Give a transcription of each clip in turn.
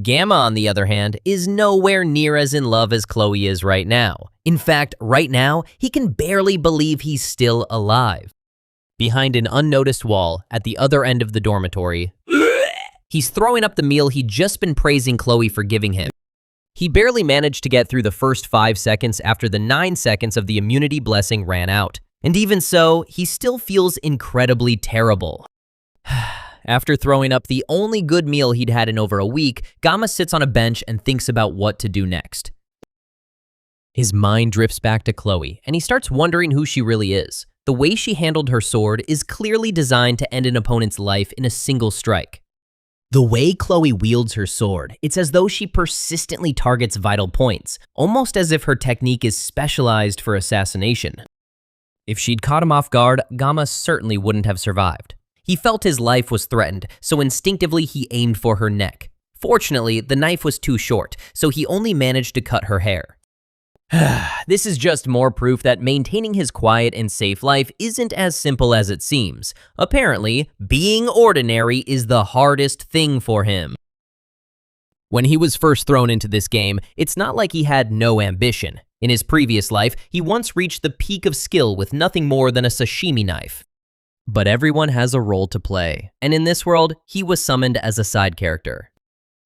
Gamma, on the other hand, is nowhere near as in love as Chloe is right now. In fact, right now, he can barely believe he's still alive. Behind an unnoticed wall, at the other end of the dormitory, he's throwing up the meal he'd just been praising Chloe for giving him. He barely managed to get through the first 5 seconds after the 9 seconds of the immunity blessing ran out. And even so, he still feels incredibly terrible. After throwing up the only good meal he'd had in over a week, Gama sits on a bench and thinks about what to do next. His mind drifts back to Chloe, and he starts wondering who she really is. The way she handled her sword is clearly designed to end an opponent's life in a single strike. The way Chloe wields her sword, it's as though she persistently targets vital points, almost as if her technique is specialized for assassination. If she'd caught him off guard, Gama certainly wouldn't have survived. He felt his life was threatened, so instinctively he aimed for her neck. Fortunately, the knife was too short, so he only managed to cut her hair. This is just more proof that maintaining his quiet and safe life isn't as simple as it seems. Apparently, being ordinary is the hardest thing for him. When he was first thrown into this game, it's not like he had no ambition. In his previous life, he once reached the peak of skill with nothing more than a sashimi knife. But everyone has a role to play, and in this world, he was summoned as a side character.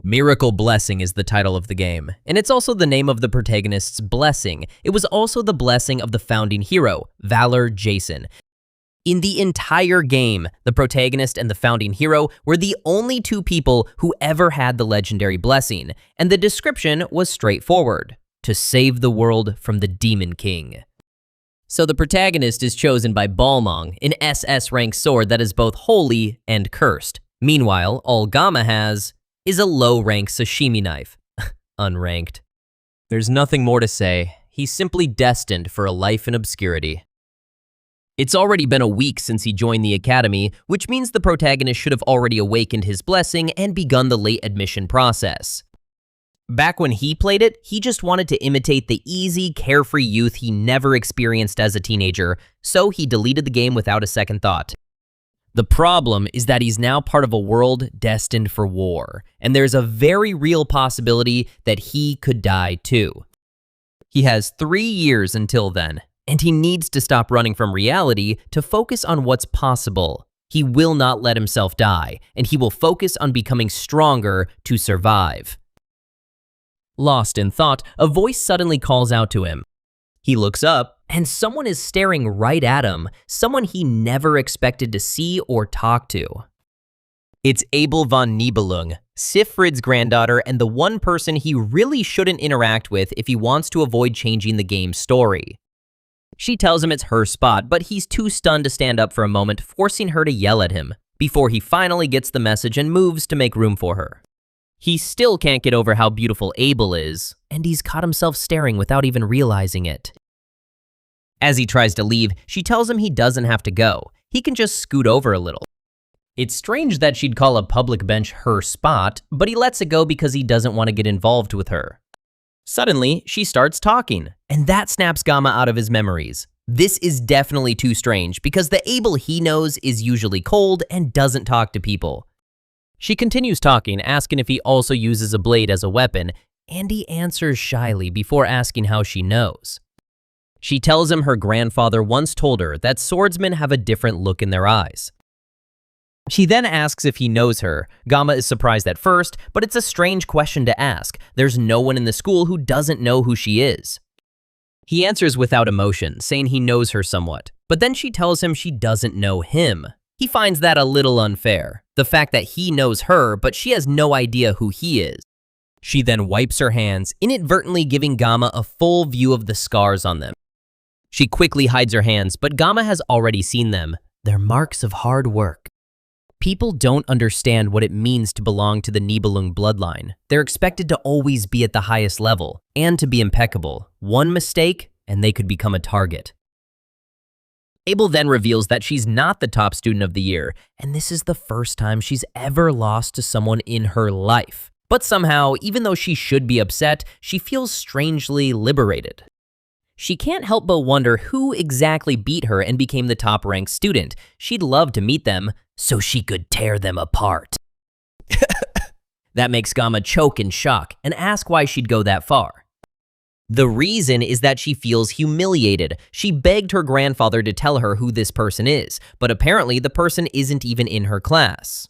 Miracle Blessing is the title of the game, and it's also the name of the protagonist's blessing. It was also the blessing of the founding hero, Valor Jason. In the entire game, the protagonist and the founding hero were the only 2 people who ever had the legendary blessing, and the description was straightforward: to save the world from the Demon King. So the protagonist is chosen by Balmong, an SS rank sword that is both holy and cursed. Meanwhile, all Gama has is a low-rank sashimi knife. Unranked. There's nothing more to say. He's simply destined for a life in obscurity. It's already been a week since he joined the academy, which means the protagonist should have already awakened his blessing and begun the late admission process. Back when he played it, he just wanted to imitate the easy, carefree youth he never experienced as a teenager, so he deleted the game without a second thought. The problem is that he's now part of a world destined for war, and there's a very real possibility that he could die too. He has 3 years until then, and he needs to stop running from reality to focus on what's possible. He will not let himself die, and he will focus on becoming stronger to survive. Lost in thought, a voice suddenly calls out to him. He looks up, and someone is staring right at him, someone he never expected to see or talk to. It's Abel von Nibelung, Sifrid's granddaughter and the one person he really shouldn't interact with if he wants to avoid changing the game's story. She tells him it's her spot, but he's too stunned to stand up for a moment, forcing her to yell at him, before he finally gets the message and moves to make room for her. He still can't get over how beautiful Abel is, and he's caught himself staring without even realizing it. As he tries to leave, she tells him he doesn't have to go. He can just scoot over a little. It's strange that she'd call a public bench her spot, but he lets it go because he doesn't want to get involved with her. Suddenly, she starts talking, and that snaps Gama out of his memories. This is definitely too strange because the Abel he knows is usually cold and doesn't talk to people. She continues talking, asking if he also uses a blade as a weapon, and he answers shyly before asking how she knows. She tells him her grandfather once told her that swordsmen have a different look in their eyes. She then asks if he knows her. Gama is surprised at first, but it's a strange question to ask. There's no one in the school who doesn't know who she is. He answers without emotion, saying he knows her somewhat, but then she tells him she doesn't know him. He finds that a little unfair, the fact that he knows her, but she has no idea who he is. She then wipes her hands, inadvertently giving Gama a full view of the scars on them. She quickly hides her hands, but Gama has already seen them. They're marks of hard work. People don't understand what it means to belong to the Nibelung bloodline. They're expected to always be at the highest level, and to be impeccable. One mistake, and they could become a target. Abel then reveals that she's not the top student of the year, and this is the first time she's ever lost to someone in her life. But somehow, even though she should be upset, she feels strangely liberated. She can't help but wonder who exactly beat her and became the top-ranked student. She'd love to meet them, so she could tear them apart. That makes Gama choke in shock and ask why she'd go that far. The reason is that she feels humiliated. She begged her grandfather to tell her who this person is, but apparently the person isn't even in her class.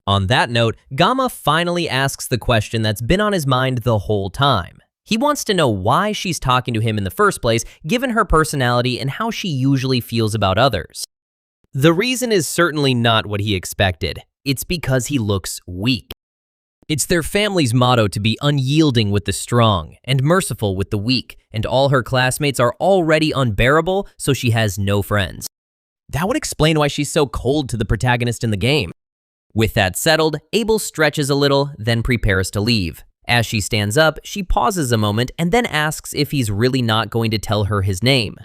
On that note, Gama finally asks the question that's been on his mind the whole time. He wants to know why she's talking to him in the first place, given her personality and how she usually feels about others. The reason is certainly not what he expected. It's because he looks weak. It's their family's motto to be unyielding with the strong and merciful with the weak, and all her classmates are already unbearable, so she has no friends. That would explain why she's so cold to the protagonist in the game. With that settled, Abel stretches a little, then prepares to leave. As she stands up, she pauses a moment and then asks if he's really not going to tell her his name.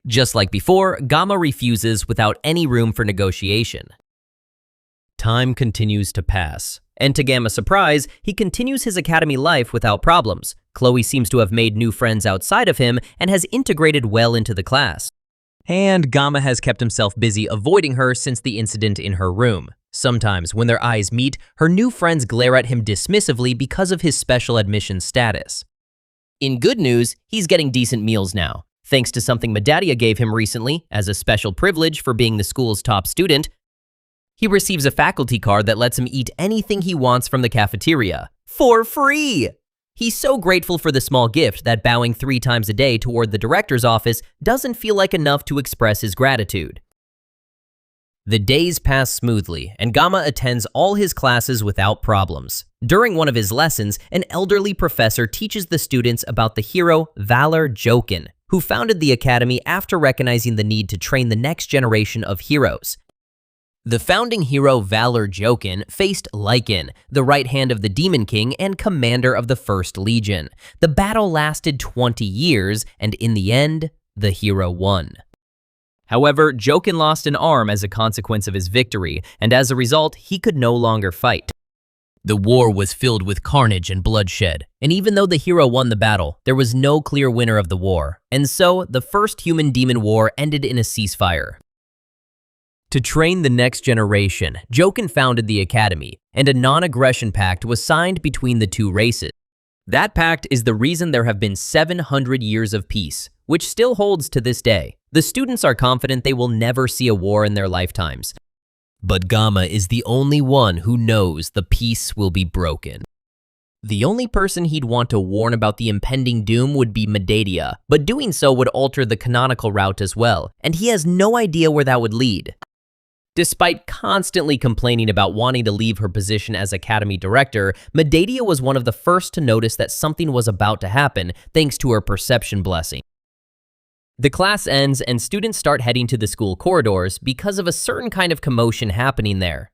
Just like before, Gama refuses without any room for negotiation. Time continues to pass, and to Gama's surprise, he continues his academy life without problems. Chloe seems to have made new friends outside of him and has integrated well into the class. And Gama has kept himself busy avoiding her since the incident in her room. Sometimes, when their eyes meet, her new friends glare at him dismissively because of his special admission status. In good news, he's getting decent meals now. Thanks to something Medallia gave him recently, as a special privilege for being the school's top student, he receives a faculty card that lets him eat anything he wants from the cafeteria, for free! He's so grateful for the small gift that bowing 3 times a day toward the director's office doesn't feel like enough to express his gratitude. The days pass smoothly, and Gama attends all his classes without problems. During one of his lessons, an elderly professor teaches the students about the hero Valor Jokin, who founded the academy after recognizing the need to train the next generation of heroes. The founding hero Valor Jokin faced Lycan, the right hand of the Demon King and commander of the First Legion. The battle lasted 20 years, and in the end, the hero won. However, Jokin lost an arm as a consequence of his victory, and as a result, he could no longer fight. The war was filled with carnage and bloodshed, and even though the hero won the battle, there was no clear winner of the war, and so the first human-demon war ended in a ceasefire. To train the next generation, Jokin founded the academy, and a non-aggression pact was signed between the two races. That pact is the reason there have been 700 years of peace, which still holds to this day. The students are confident they will never see a war in their lifetimes. But Gama is the only one who knows the peace will be broken. The only person he'd want to warn about the impending doom would be Medallia, but doing so would alter the canonical route as well, and he has no idea where that would lead. Despite constantly complaining about wanting to leave her position as academy director, Medallia was one of the first to notice that something was about to happen thanks to her perception blessing. The class ends and students start heading to the school corridors because of a certain kind of commotion happening there.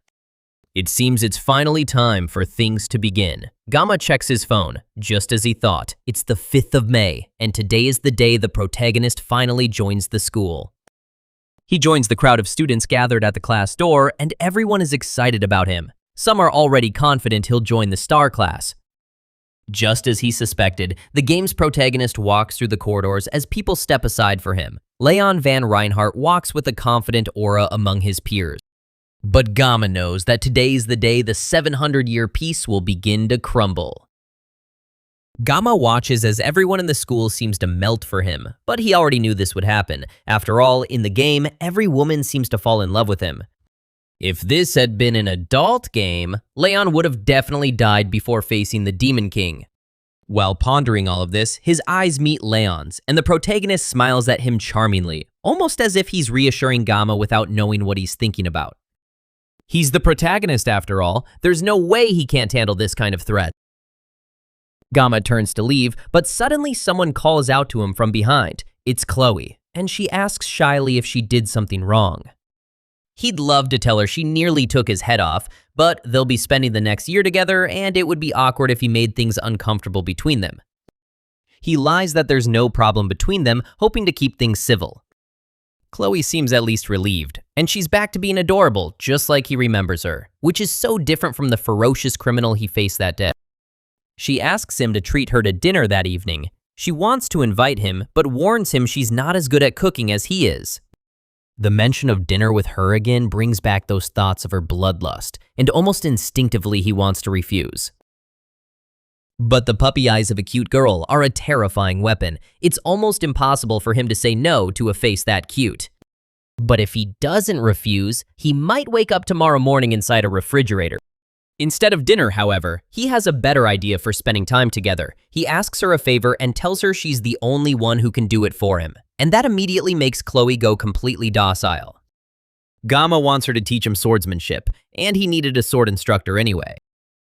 It seems it's finally time for things to begin. Gama checks his phone, just as he thought. It's the 5th of May, and today is the day the protagonist finally joins the school. He joins the crowd of students gathered at the class door, and everyone is excited about him. Some are already confident he'll join the star class. Just as he suspected, the game's protagonist walks through the corridors as people step aside for him. Leon van Reinhardt walks with a confident aura among his peers. But Gama knows that today's the day the 700-year peace will begin to crumble. Gama watches as everyone in the school seems to melt for him, but he already knew this would happen. After all, in the game, every woman seems to fall in love with him. If this had been an adult game, Leon would have definitely died before facing the Demon King. While pondering all of this, his eyes meet Leon's, and the protagonist smiles at him charmingly, almost as if he's reassuring Gama without knowing what he's thinking about. He's the protagonist after all. There's no way he can't handle this kind of threat. Gama turns to leave, but suddenly someone calls out to him from behind. It's Chloe, and she asks shyly if she did something wrong. He'd love to tell her she nearly took his head off, but they'll be spending the next year together, and it would be awkward if he made things uncomfortable between them. He lies that there's no problem between them, hoping to keep things civil. Chloe seems at least relieved, and she's back to being adorable, just like he remembers her, which is so different from the ferocious criminal he faced that day. She asks him to treat her to dinner that evening. She wants to invite him, but warns him she's not as good at cooking as he is. The mention of dinner with her again brings back those thoughts of her bloodlust, and almost instinctively he wants to refuse. But the puppy eyes of a cute girl are a terrifying weapon. It's almost impossible for him to say no to a face that cute. But if he doesn't refuse, he might wake up tomorrow morning inside a refrigerator. Instead of dinner, however, he has a better idea for spending time together. He asks her a favor and tells her she's the only one who can do it for him. And that immediately makes Chloe go completely docile. Gama wants her to teach him swordsmanship, and he needed a sword instructor anyway.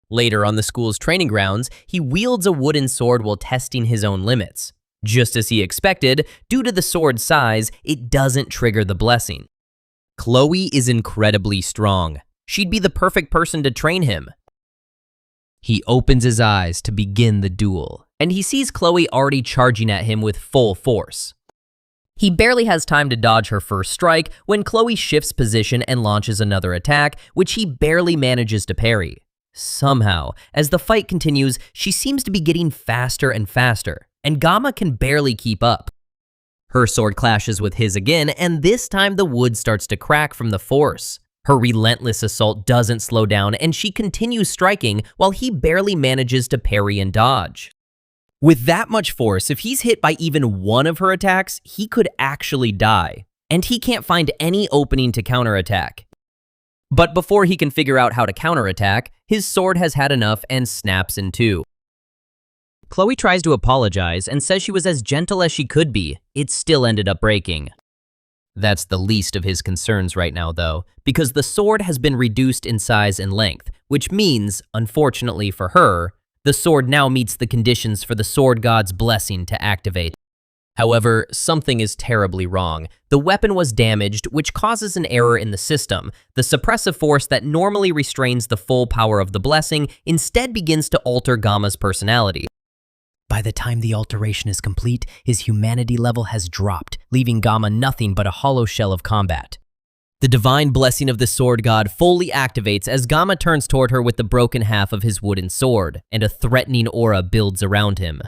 Later on the school's training grounds, he wields a wooden sword while testing his own limits. Just as he expected, due to the sword's size, it doesn't trigger the blessing. Chloe is incredibly strong. She'd be the perfect person to train him. He opens his eyes to begin the duel, and he sees Chloe already charging at him with full force. He barely has time to dodge her first strike when Chloe shifts position and launches another attack, which he barely manages to parry. Somehow, as the fight continues, she seems to be getting faster and faster, and Gama can barely keep up. Her sword clashes with his again, and this time the wood starts to crack from the force. Her relentless assault doesn't slow down, and she continues striking while he barely manages to parry and dodge. With that much force, if he's hit by even one of her attacks, he could actually die, and he can't find any opening to counterattack. But before he can figure out how to counterattack, his sword has had enough and snaps in two. Chloe tries to apologize and says she was as gentle as she could be. It still ended up breaking. That's the least of his concerns right now, though, because the sword has been reduced in size and length, which means, unfortunately for her, the sword now meets the conditions for the sword god's blessing to activate. However, something is terribly wrong. The weapon was damaged, which causes an error in the system. The suppressive force that normally restrains the full power of the blessing instead begins to alter Gama's personality. By the time the alteration is complete, his humanity level has dropped, leaving Gama nothing but a hollow shell of combat. The divine blessing of the sword god fully activates as Gama turns toward her with the broken half of his wooden sword, and a threatening aura builds around him.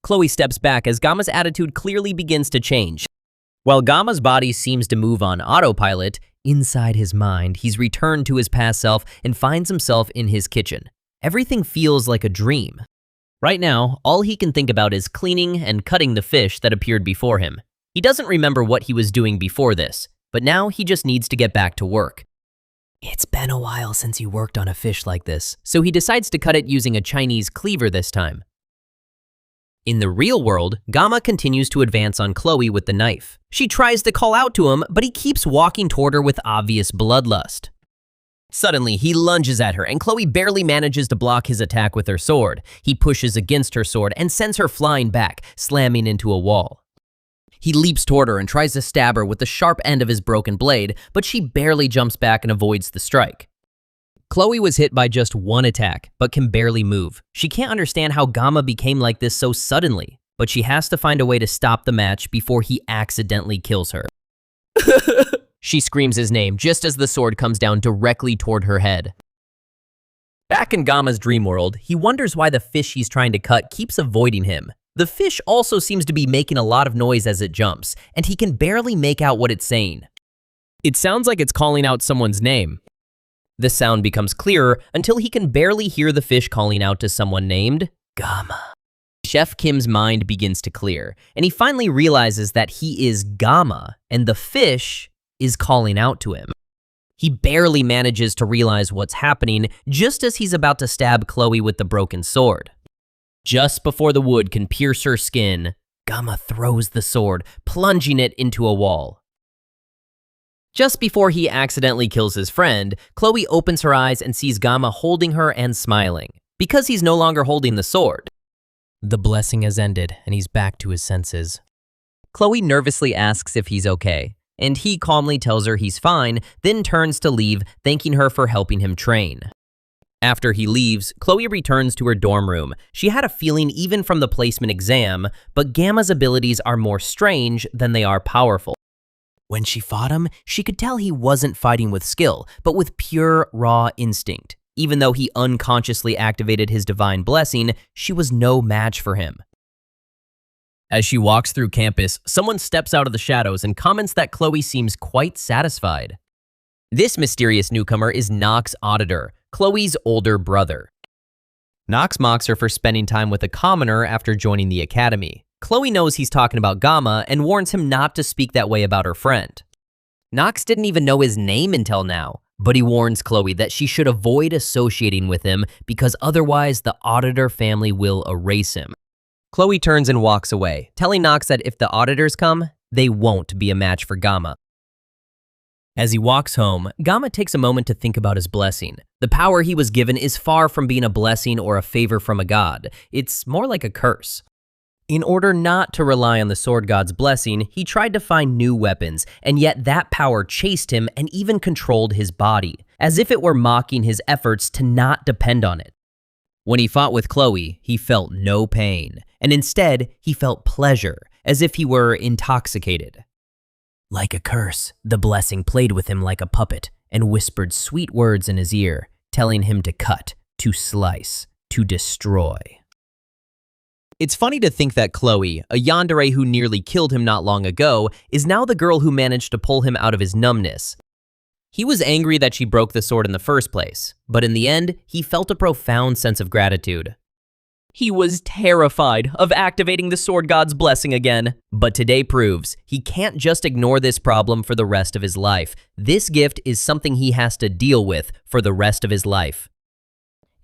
Chloe steps back as Gama's attitude clearly begins to change. While Gama's body seems to move on autopilot, inside his mind, he's returned to his past self and finds himself in his kitchen. Everything feels like a dream. Right now, all he can think about is cleaning and cutting the fish that appeared before him. He doesn't remember what he was doing before this, but now he just needs to get back to work. It's been a while since he worked on a fish like this, so he decides to cut it using a Chinese cleaver this time. In the real world, Gama continues to advance on Chloe with the knife. She tries to call out to him, but he keeps walking toward her with obvious bloodlust. Suddenly, he lunges at her, and Chloe barely manages to block his attack with her sword. He pushes against her sword and sends her flying back, slamming into a wall. He leaps toward her and tries to stab her with the sharp end of his broken blade, but she barely jumps back and avoids the strike. Chloe was hit by just one attack, but can barely move. She can't understand how Gama became like this so suddenly, but she has to find a way to stop the match before he accidentally kills her. She screams his name just as the sword comes down directly toward her head. Back in Gama's dream world, he wonders why the fish he's trying to cut keeps avoiding him. The fish also seems to be making a lot of noise as it jumps, and he can barely make out what it's saying. It sounds like it's calling out someone's name. The sound becomes clearer until he can barely hear the fish calling out to someone named Gama. Chef Kim's mind begins to clear, and he finally realizes that he is Gama, and the fish is calling out to him. He barely manages to realize what's happening just as he's about to stab Chloe with the broken sword. Just before the wood can pierce her skin, Gama throws the sword, plunging it into a wall. Just before he accidentally kills his friend, Chloe opens her eyes and sees Gama holding her and smiling, because he's no longer holding the sword. The blessing has ended, and he's back to his senses. Chloe nervously asks if he's okay, and he calmly tells her he's fine, then turns to leave, thanking her for helping him train. After he leaves, Chloe returns to her dorm room. She had a feeling even from the placement exam, but Gama's abilities are more strange than they are powerful. When she fought him, she could tell he wasn't fighting with skill, but with pure, raw instinct. Even though he unconsciously activated his divine blessing, she was no match for him. As she walks through campus, someone steps out of the shadows and comments that Chloe seems quite satisfied. This mysterious newcomer is Knox Auditor, Chloe's older brother. Knox mocks her for spending time with a commoner after joining the academy. Chloe knows he's talking about Gama and warns him not to speak that way about her friend. Knox didn't even know his name until now, but he warns Chloe that she should avoid associating with him because otherwise the Auditor family will erase him. Chloe turns and walks away, telling Knox that if the Auditors come, they won't be a match for Gama. As he walks home, Gama takes a moment to think about his blessing. The power he was given is far from being a blessing or a favor from a god. It's more like a curse. In order not to rely on the sword god's blessing, he tried to find new weapons, and yet that power chased him and even controlled his body, as if it were mocking his efforts to not depend on it. When he fought with Chloe, he felt no pain, and instead, he felt pleasure, as if he were intoxicated. Like a curse, the blessing played with him like a puppet and whispered sweet words in his ear, telling him to cut, to slice, to destroy. It's funny to think that Chloe, a yandere who nearly killed him not long ago, is now the girl who managed to pull him out of his numbness. He was angry that she broke the sword in the first place, but in the end, he felt a profound sense of gratitude. He was terrified of activating the sword god's blessing again, but today proves he can't just ignore this problem for the rest of his life. This gift is something he has to deal with for the rest of his life.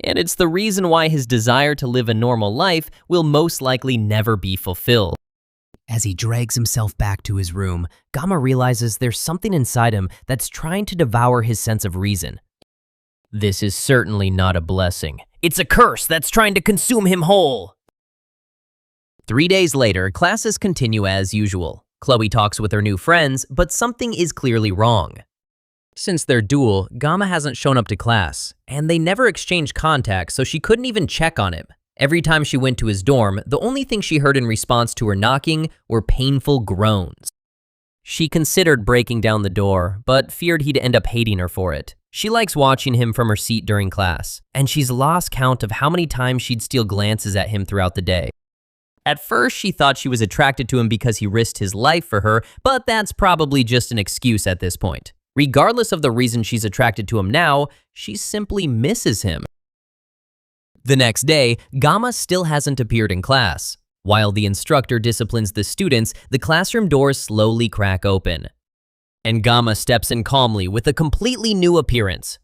And it's the reason why his desire to live a normal life will most likely never be fulfilled. As he drags himself back to his room, Gama realizes there's something inside him that's trying to devour his sense of reason. This is certainly not a blessing. It's a curse that's trying to consume him whole. 3 days later, classes continue as usual. Chloe talks with her new friends, but something is clearly wrong. Since their duel, Gama hasn't shown up to class, and they never exchanged contact, so she couldn't even check on him. Every time she went to his dorm, the only thing she heard in response to her knocking were painful groans. She considered breaking down the door, but feared he'd end up hating her for it. She likes watching him from her seat during class, and she's lost count of how many times she'd steal glances at him throughout the day. At first, she thought she was attracted to him because he risked his life for her, but that's probably just an excuse at this point. Regardless of the reason she's attracted to him now, she simply misses him. The next day, Gama still hasn't appeared in class. While the instructor disciplines the students, the classroom doors slowly crack open. And Gama steps in calmly with a completely new appearance.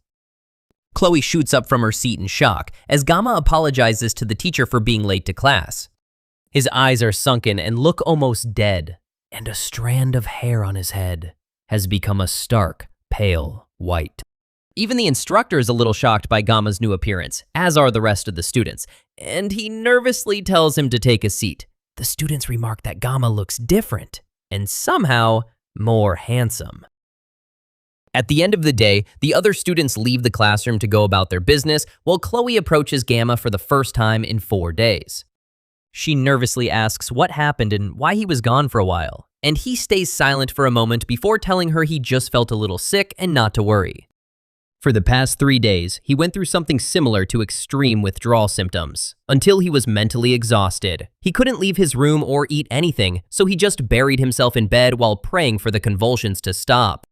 Chloe shoots up from her seat in shock as Gama apologizes to the teacher for being late to class. His eyes are sunken and look almost dead, and a strand of hair on his head has become a stark, pale white. Even the instructor is a little shocked by Gama's new appearance, as are the rest of the students, and he nervously tells him to take a seat. The students remark that Gama looks different, and somehow more handsome. At the end of the day, the other students leave the classroom to go about their business, while Chloe approaches Gama for the first time in 4 days. She nervously asks what happened and why he was gone for a while, and he stays silent for a moment before telling her he just felt a little sick and not to worry. For the past 3 days, he went through something similar to extreme withdrawal symptoms, until he was mentally exhausted. He couldn't leave his room or eat anything, so he just buried himself in bed while praying for the convulsions to stop.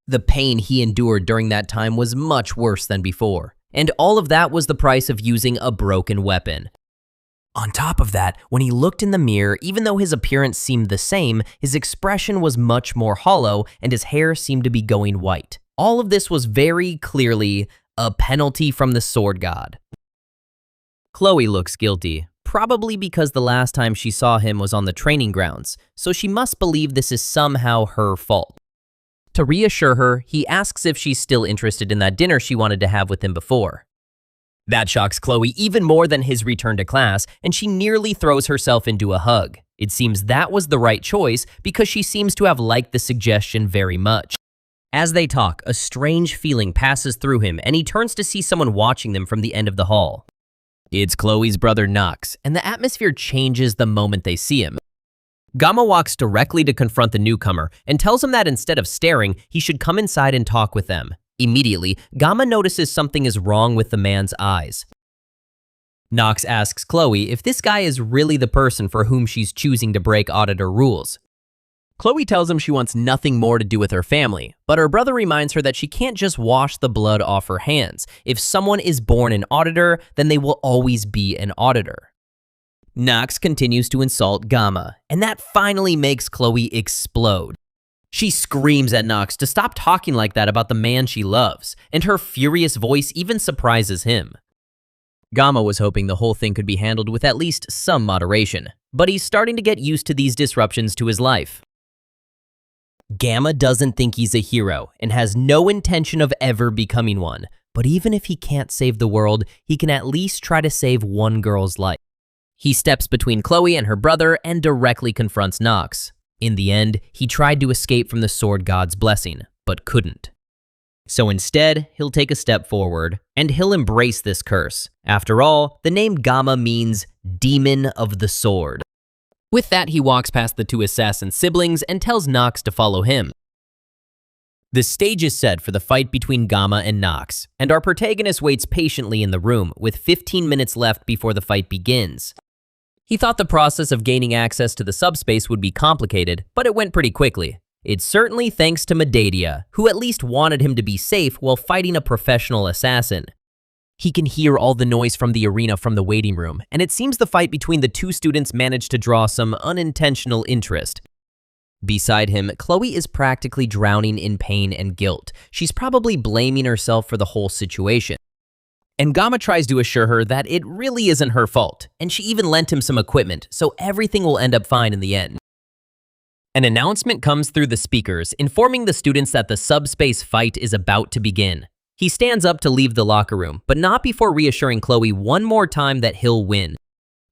The pain he endured during that time was much worse than before, and all of that was the price of using a broken weapon. On top of that, when he looked in the mirror, even though his appearance seemed the same, his expression was much more hollow and his hair seemed to be going white. All of this was very clearly a penalty from the sword god. Chloe looks guilty, probably because the last time she saw him was on the training grounds, so she must believe this is somehow her fault. To reassure her, he asks if she's still interested in that dinner she wanted to have with him before. That shocks Chloe even more than his return to class, and she nearly throws herself into a hug. It seems that was the right choice because she seems to have liked the suggestion very much. As they talk, a strange feeling passes through him, and he turns to see someone watching them from the end of the hall. It's Chloe's brother Knox, and the atmosphere changes the moment they see him. Gama walks directly to confront the newcomer and tells him that instead of staring, he should come inside and talk with them. Immediately, Gama notices something is wrong with the man's eyes. Knox asks Chloe if this guy is really the person for whom she's choosing to break Auditor rules. Chloe tells him she wants nothing more to do with her family, but her brother reminds her that she can't just wash the blood off her hands. If someone is born an Auditor, then they will always be an Auditor. Knox continues to insult Gama, and that finally makes Chloe explode. She screams at Knox to stop talking like that about the man she loves, and her furious voice even surprises him. Gama was hoping the whole thing could be handled with at least some moderation, but he's starting to get used to these disruptions to his life. Gama doesn't think he's a hero and has no intention of ever becoming one, but even if he can't save the world, he can at least try to save one girl's life. He steps between Chloe and her brother and directly confronts Knox. In the end, he tried to escape from the Sword God's blessing, but couldn't. So instead, he'll take a step forward, and he'll embrace this curse. After all, the name Gama means Demon of the Sword. With that, he walks past the two assassin siblings and tells Knox to follow him. The stage is set for the fight between Gama and Knox, and our protagonist waits patiently in the room, with 15 minutes left before the fight begins. He thought the process of gaining access to the subspace would be complicated, but it went pretty quickly. It's certainly thanks to Medea, who at least wanted him to be safe while fighting a professional assassin. He can hear all the noise from the arena from the waiting room, and it seems the fight between the two students managed to draw some unintentional interest. Beside him, Chloe is practically drowning in pain and guilt. She's probably blaming herself for the whole situation. And Gama tries to assure her that it really isn't her fault, and she even lent him some equipment, so everything will end up fine in the end. An announcement comes through the speakers, informing the students that the subspace fight is about to begin. He stands up to leave the locker room, but not before reassuring Chloe one more time that he'll win.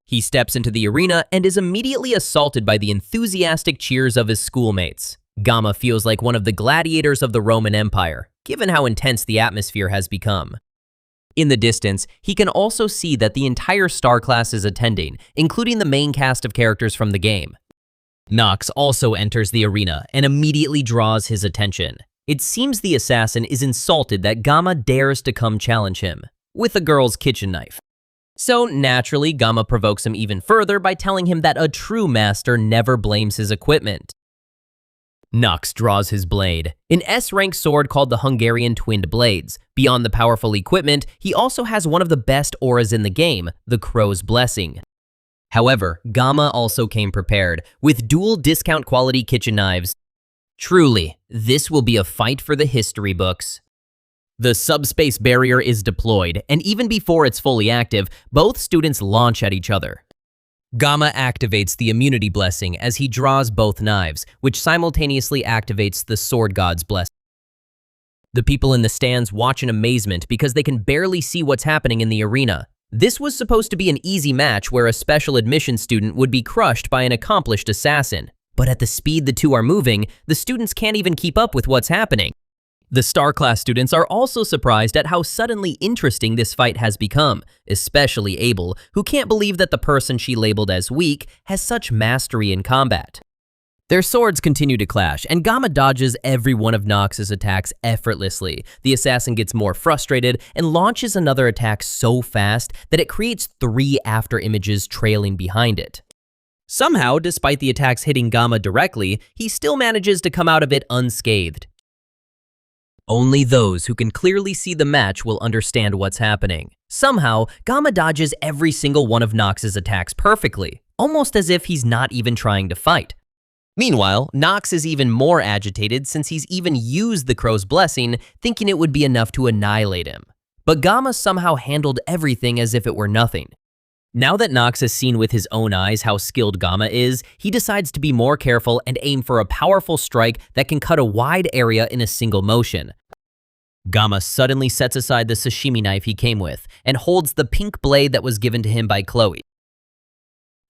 He steps into the arena and is immediately assaulted by the enthusiastic cheers of his schoolmates. Gama feels like one of the gladiators of the Roman Empire, given how intense the atmosphere has become. In the distance, he can also see that the entire star class is attending, including the main cast of characters from the game. Knox also enters the arena and immediately draws his attention. It seems the assassin is insulted that Gama dares to come challenge him with a girl's kitchen knife. So naturally, Gama provokes him even further by telling him that a true master never blames his equipment. Knox draws his blade, an S-rank sword called the Hungarian Twinned Blades. Beyond the powerful equipment, he also has one of the best auras in the game, the Crow's Blessing. However, Gama also came prepared, with dual discount quality kitchen knives. Truly, this will be a fight for the history books. The subspace barrier is deployed, and even before it's fully active, both students launch at each other. Gama activates the immunity blessing as he draws both knives, which simultaneously activates the Sword God's blessing. The people in the stands watch in amazement because they can barely see what's happening in the arena. This was supposed to be an easy match where a special admission student would be crushed by an accomplished assassin. But at the speed the two are moving, the students can't even keep up with what's happening. The Star Class students are also surprised at how suddenly interesting this fight has become, especially Abel, who can't believe that the person she labeled as weak has such mastery in combat. Their swords continue to clash, and Gama dodges every one of Knox's attacks effortlessly. The assassin gets more frustrated and launches another attack so fast that it creates 3 after images trailing behind it. Somehow, despite the attacks hitting Gama directly, he still manages to come out of it unscathed. Only those who can clearly see the match will understand what's happening. Somehow, Gama dodges every single one of Knox's attacks perfectly, almost as if he's not even trying to fight. Meanwhile, Knox is even more agitated since he's even used the Crow's Blessing, thinking it would be enough to annihilate him. But Gama somehow handled everything as if it were nothing. Now that Knox has seen with his own eyes how skilled Gama is, he decides to be more careful and aim for a powerful strike that can cut a wide area in a single motion. Gama suddenly sets aside the sashimi knife he came with and holds the pink blade that was given to him by Chloe.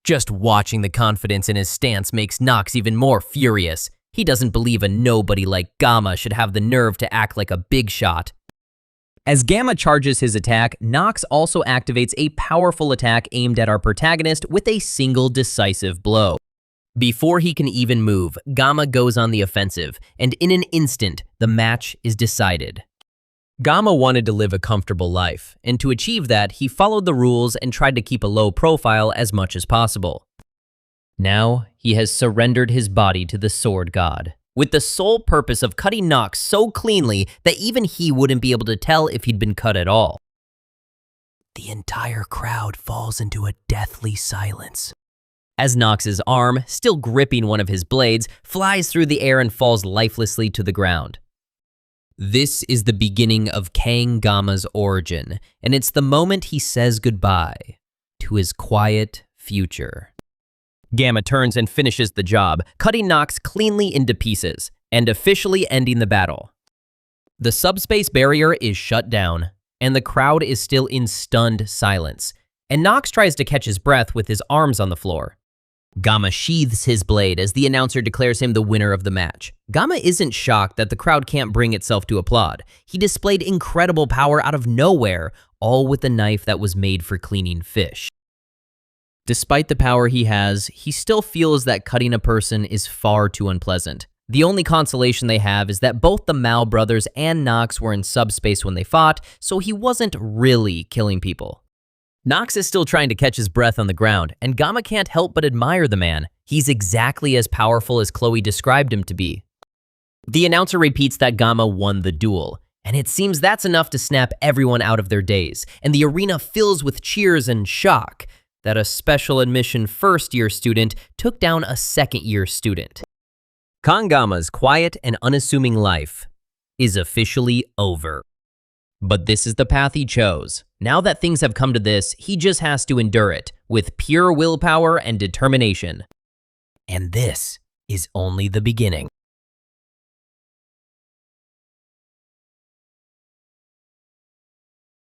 Just watching the confidence in his stance makes Knox even more furious. He doesn't believe a nobody like Gama should have the nerve to act like a big shot. As Gama charges his attack, Knox also activates a powerful attack aimed at our protagonist with a single decisive blow. Before he can even move, Gama goes on the offensive, and in an instant, the match is decided. Gama wanted to live a comfortable life, and to achieve that, he followed the rules and tried to keep a low profile as much as possible. Now, he has surrendered his body to the sword god, with the sole purpose of cutting Knox so cleanly that even he wouldn't be able to tell if he'd been cut at all. The entire crowd falls into a deathly silence, as Knox's arm, still gripping one of his blades, flies through the air and falls lifelessly to the ground. This is the beginning of Kang Gama's origin, and it's the moment he says goodbye to his quiet future. Gama turns and finishes the job, cutting Knox cleanly into pieces, and officially ending the battle. The subspace barrier is shut down, and the crowd is still in stunned silence, and Knox tries to catch his breath with his arms on the floor. Gama sheathes his blade as the announcer declares him the winner of the match. Gama isn't shocked that the crowd can't bring itself to applaud. He displayed incredible power out of nowhere, all with a knife that was made for cleaning fish. Despite the power he has, he still feels that cutting a person is far too unpleasant. The only consolation they have is that both the Mao brothers and Knox were in subspace when they fought, so he wasn't really killing people. Knox is still trying to catch his breath on the ground, and Gama can't help but admire the man. He's exactly as powerful as Chloe described him to be. The announcer repeats that Gama won the duel, and it seems that's enough to snap everyone out of their daze, and the arena fills with cheers and shock that a special admission first-year student took down a second-year student. Kang Gama's quiet and unassuming life is officially over. But this is the path he chose. Now that things have come to this, he just has to endure it with pure willpower and determination. And this is only the beginning.